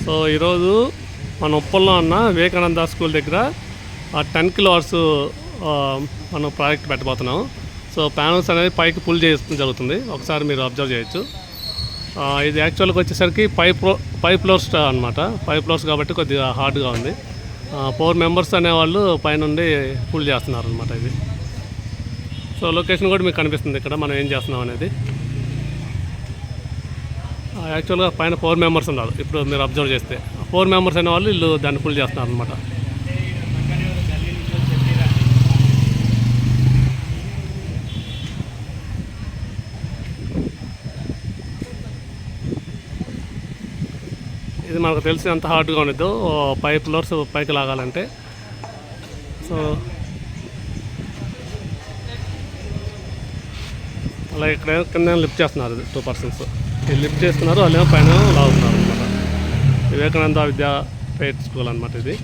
So ఈరోజు మన ఉప్పల్లో ఉన్న వివేకానంద స్కూల్ దగ్గర 10 కిలోవాట్స్ మనం ప్రాజెక్ట్ పెట్టబోతున్నాం. సో ప్యానల్స్ అనేది పైకి పుల్ చేయడం జరుగుతుంది. ఒకసారి మీరు అబ్జర్వ్ చేయొచ్చు. ఇది యాక్చువల్గా వచ్చేసరికి పైప్ ఫ్లోర్స్ అనమాట. పైప్ ఫ్లోర్స్ కాబట్టి కొద్దిగా హార్డ్గా ఉంది. 4 మెంబర్స్ అనేవాళ్ళు పైనుండి పుల్ చేస్తున్నారు అనమాట ఇది. సో లొకేషన్ కూడా మీకు కనిపిస్తుంది ఇక్కడ మనం ఏం చేస్తున్నాం అనేది. యాక్చువల్గా పైన 4 మెంబర్స్ ఉన్నారు. ఇప్పుడు మీరు అబ్జర్వ్ చేస్తే 4 మెంబర్స్ అనే వాళ్ళు వీళ్ళు దాన్ని ఫుల్ చేస్తున్నారు అనమాట. ఇది మనకు తెలిసి ఎంత హార్డ్గా ఉండదు పైప్ ఫ్లోర్స్ పైకి లాగాలంటే. సో అలా ఇక్కడ కింద లిఫ్ట్ చేస్తున్నారు 2 పర్సన్స్. ఇది లిఫ్ట్ చేస్తున్నారు, వాళ్ళేమో పైన లాగుతున్నారు అనమాట. వివేకానంద విద్యాపీఠ స్కూల్ అనమాట ఇది.